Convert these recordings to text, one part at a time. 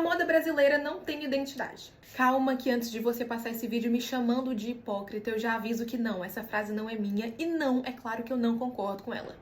moda brasileira não tem identidade. Calma que antes de você passar esse vídeo me chamando de hipócrita, eu já aviso que não, essa frase não é minha e não, é claro que eu não concordo com ela.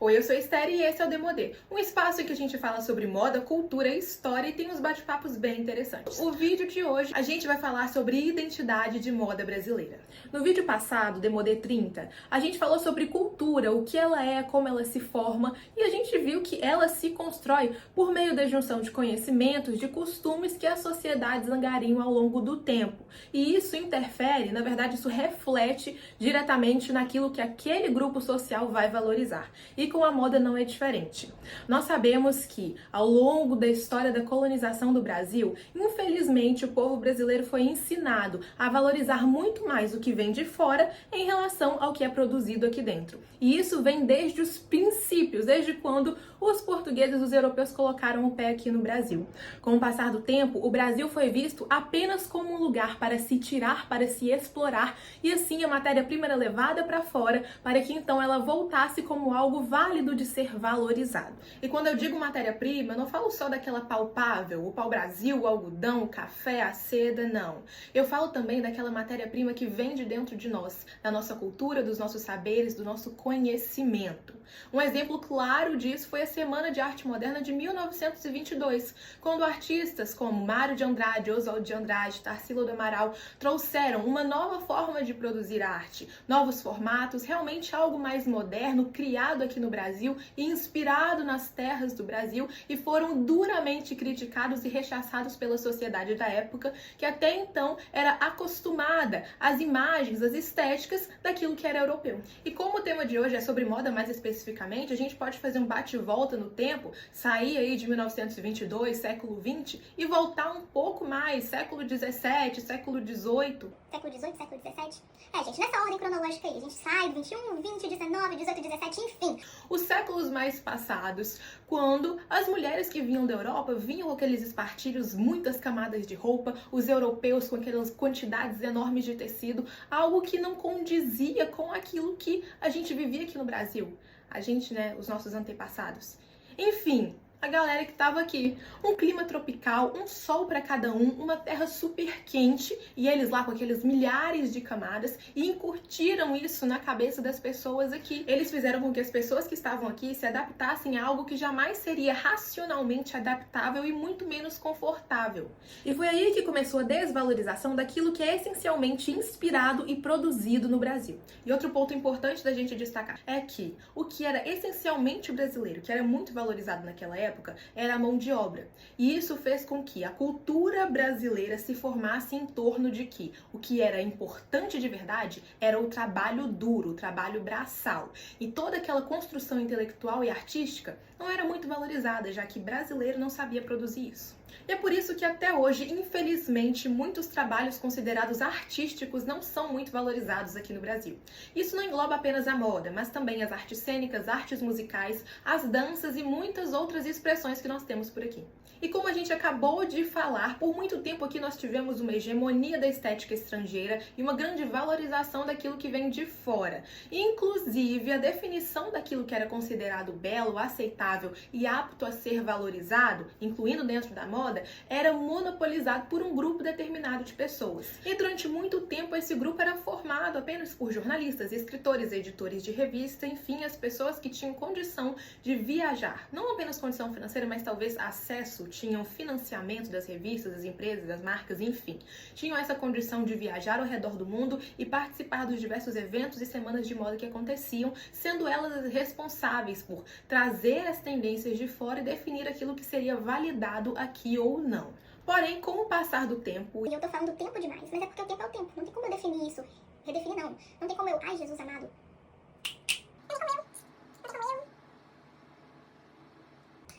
Oi, eu sou Esther e esse é o Demodê, um espaço em que a gente fala sobre moda, cultura, história e tem uns bate-papos bem interessantes. O vídeo de hoje a gente vai falar sobre identidade de moda brasileira. No vídeo passado, Demodê 30, a gente falou sobre cultura, o que ela é, como ela se forma e a gente viu que ela se constrói por meio da junção de conhecimentos, de costumes que as sociedades angariam ao longo do tempo. E isso interfere, na verdade, isso reflete diretamente naquilo que aquele grupo social vai valorizar. E com a moda não é diferente. Nós sabemos que, ao longo da história da colonização do Brasil, infelizmente o povo brasileiro foi ensinado a valorizar muito mais o que vem de fora em relação ao que é produzido aqui dentro. E isso vem desde os princípios, desde quando os portugueses e os europeus colocaram o pé aqui no Brasil. Com o passar do tempo, o Brasil foi visto apenas como um lugar para se tirar, para se explorar, e assim a matéria-prima era levada para fora para que então ela voltasse como algo válido de ser valorizado. E quando eu digo matéria-prima, eu não falo só daquela palpável, o pau-brasil, o algodão, o café, a seda, não. Eu falo também daquela matéria-prima que vem de dentro de nós, da nossa cultura, dos nossos saberes, do nosso conhecimento. Um exemplo claro disso foi a Semana de Arte Moderna de 1922, quando artistas como Mário de Andrade, Oswald de Andrade, Tarsila do Amaral trouxeram uma nova forma de produzir arte, novos formatos, realmente algo mais moderno, criado aqui no Brasil e inspirado nas terras do Brasil, e foram duramente criticados e rechaçados pela sociedade da época, que até então era acostumada às imagens, às estéticas daquilo que era europeu. E como o tema de hoje é sobre moda mais especificamente, a gente pode fazer um bate-volta no tempo, sair aí de 1922, século 20 e voltar um pouco mais, século 17, século 18. Século 18, século 17? Gente, nessa ordem cronológica aí, a gente sai do 21, 20, 19, 18, 17, enfim. Os séculos mais passados, quando as mulheres que vinham da Europa vinham com aqueles espartilhos, muitas camadas de roupa, os europeus com aquelas quantidades enormes de tecido, algo que não condizia com aquilo que a gente vivia aqui no Brasil. A gente, né, os nossos antepassados. Enfim, a galera que estava aqui. Um clima tropical, um sol para cada um, uma terra super quente e eles lá com aqueles milhares de camadas e incutiram isso na cabeça das pessoas aqui. Eles fizeram com que as pessoas que estavam aqui se adaptassem a algo que jamais seria racionalmente adaptável e muito menos confortável. E foi aí que começou a desvalorização daquilo que é essencialmente inspirado e produzido no Brasil. E outro ponto importante da gente destacar é que o que era essencialmente brasileiro, que era muito valorizado naquela época, era a mão de obra. E isso fez com que a cultura brasileira se formasse em torno de que o que era importante de verdade era o trabalho duro, o trabalho braçal. E toda aquela construção intelectual e artística não era muito valorizada, já que brasileiro não sabia produzir isso. E é por isso que até hoje, infelizmente, muitos trabalhos considerados artísticos não são muito valorizados aqui no Brasil. Isso não engloba apenas a moda, mas também as artes cênicas, artes musicais, as danças e muitas outras expressões que nós temos por aqui. E como a gente acabou de falar, por muito tempo aqui nós tivemos uma hegemonia da estética estrangeira e uma grande valorização daquilo que vem de fora. Inclusive, a definição daquilo que era considerado belo, aceitável e apto a ser valorizado, incluindo dentro da moda, era monopolizado por um grupo determinado de pessoas. E durante muito tempo esse grupo era formado apenas por jornalistas, escritores, editores de revista, enfim, as pessoas que tinham condição de viajar. Não apenas condição financeira, mas talvez acesso, tinham financiamento das revistas, das empresas, das marcas, enfim. Tinham essa condição de viajar ao redor do mundo e participar dos diversos eventos e semanas de moda que aconteciam, sendo elas as responsáveis por trazer as tendências de fora e definir aquilo que seria validado aqui ou não. Porém, com o passar do tempo... E eu tô falando do tempo demais, mas é porque o tempo é o tempo. Não tem como eu definir isso. Redefinir não. Não tem como eu... Ai, Jesus amado.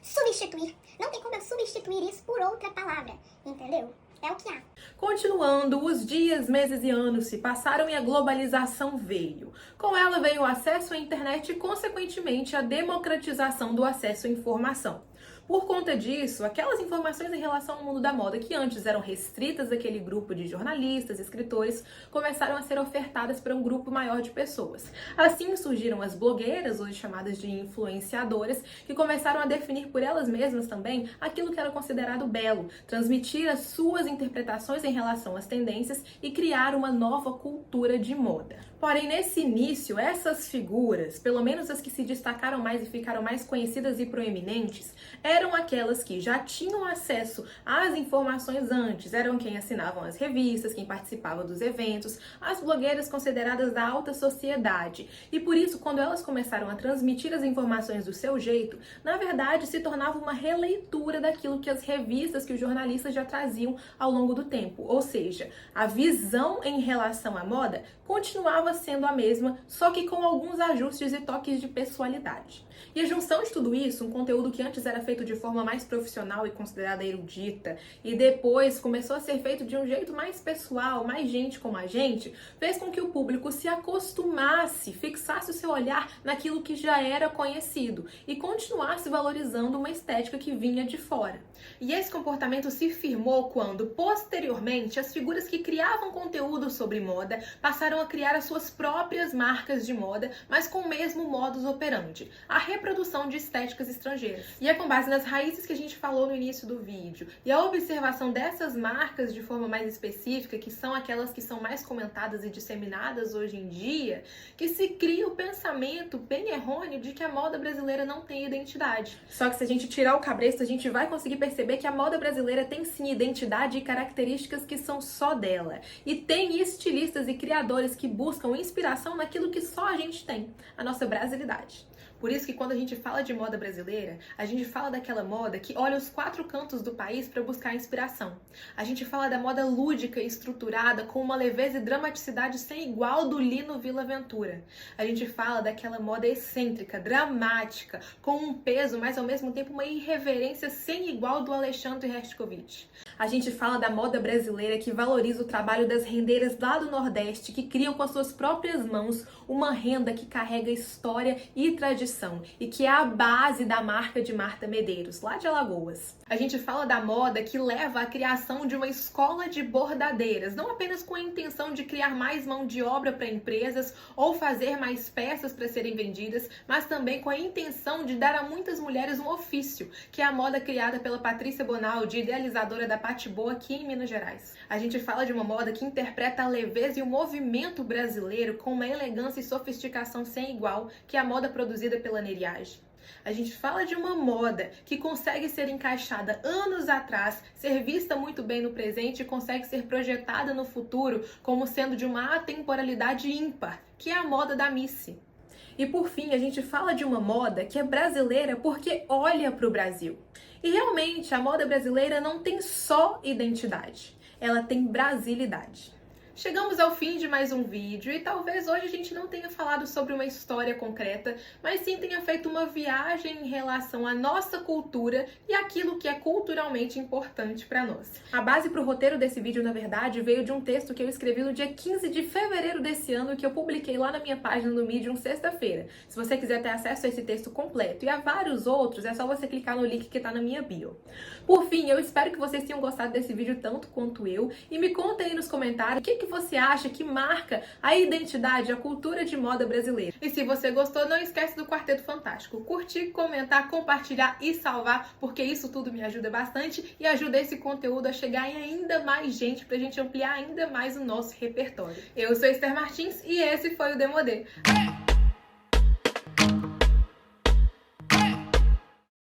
Substituir. Não tem como eu substituir isso por outra palavra. Entendeu? É o que há. Continuando, os dias, meses e anos se passaram e a globalização veio. Com ela veio o acesso à internet e, consequentemente, a democratização do acesso à informação. Por conta disso, aquelas informações em relação ao mundo da moda que antes eram restritas àquele grupo de jornalistas, escritores, começaram a ser ofertadas para um grupo maior de pessoas. Assim surgiram as blogueiras, hoje chamadas de influenciadoras, que começaram a definir por elas mesmas também aquilo que era considerado belo, transmitir as suas interpretações em relação às tendências e criar uma nova cultura de moda. Porém, nesse início, essas figuras, pelo menos as que se destacaram mais e ficaram mais conhecidas e proeminentes, eram aquelas que já tinham acesso às informações antes, eram quem assinavam as revistas, quem participava dos eventos, as blogueiras consideradas da alta sociedade. E por isso, quando elas começaram a transmitir as informações do seu jeito, na verdade se tornava uma releitura daquilo que as revistas, que os jornalistas já traziam ao longo do tempo. Ou seja, a visão em relação à moda continuava sendo a mesma, só que com alguns ajustes e toques de pessoalidade. E a junção de tudo isso, um conteúdo que antes era feito de forma mais profissional e considerada erudita, e depois começou a ser feito de um jeito mais pessoal, mais gente como a gente, fez com que o público se acostumasse, fixasse o seu olhar naquilo que já era conhecido e continuasse valorizando uma estética que vinha de fora. E esse comportamento se firmou quando, posteriormente, as figuras que criavam conteúdo sobre moda passaram a criar as suas próprias marcas de moda, mas com o mesmo modus operandi, a reprodução de estéticas estrangeiras. E é com base nas raízes que a gente falou no início do vídeo e a observação dessas marcas de forma mais específica, que são aquelas que são mais comentadas e disseminadas hoje em dia, que se cria o pensamento bem errôneo de que a moda brasileira não tem identidade. Só que se a gente tirar o cabresto, a gente vai conseguir perceber que a moda brasileira tem sim identidade e características que são só dela. E tem estilistas e criadores que buscam inspiração naquilo que só a gente tem, a nossa brasilidade. Por isso que quando a gente fala de moda brasileira, a gente fala daquela moda que olha os quatro cantos do país para buscar inspiração. A gente fala da moda lúdica e estruturada com uma leveza e dramaticidade sem igual do Lino Villaventura. A gente fala daquela moda excêntrica, dramática, com um peso, mas ao mesmo tempo uma irreverência sem igual do Alexandre Hershkovich. A gente fala da moda brasileira que valoriza o trabalho das rendeiras lá do Nordeste, que criam com as suas próprias mãos uma renda que carrega história e tradição e que é a base da marca de Marta Medeiros, lá de Alagoas. A gente fala da moda que leva à criação de uma escola de bordadeiras, não apenas com a intenção de criar mais mão de obra para empresas ou fazer mais peças para serem vendidas, mas também com a intenção de dar a muitas mulheres um ofício, que é a moda criada pela Patrícia Bonaldi, idealizadora da Pati Boa aqui em Minas Gerais. A gente fala de uma moda que interpreta a leveza e o movimento brasileiro com uma elegância e sofisticação sem igual, que é a moda produzida pela Neriage. A gente fala de uma moda que consegue ser encaixada anos atrás, ser vista muito bem no presente e consegue ser projetada no futuro como sendo de uma atemporalidade ímpar, que é a moda da Missy. E por fim, a gente fala de uma moda que é brasileira porque olha para o Brasil. E realmente, a moda brasileira não tem só identidade, ela tem brasilidade. Chegamos ao fim de mais um vídeo e talvez hoje a gente não tenha falado sobre uma história concreta, mas sim tenha feito uma viagem em relação à nossa cultura e aquilo que é culturalmente importante para nós. A base para o roteiro desse vídeo, na verdade, veio de um texto que eu escrevi no dia 15 de fevereiro desse ano, que eu publiquei lá na minha página no Medium sexta-feira. Se você quiser ter acesso a esse texto completo e a vários outros, é só você clicar no link que está na minha bio. Por fim, eu espero que vocês tenham gostado desse vídeo tanto quanto eu e me contem aí nos comentários o que você acha que marca a identidade, a cultura de moda brasileira. E se você gostou, não esquece do Quarteto Fantástico. Curtir, comentar, compartilhar e salvar, porque isso tudo me ajuda bastante e ajuda esse conteúdo a chegar em ainda mais gente, pra gente ampliar ainda mais o nosso repertório. Eu sou Esther Martins e esse foi o Demodê.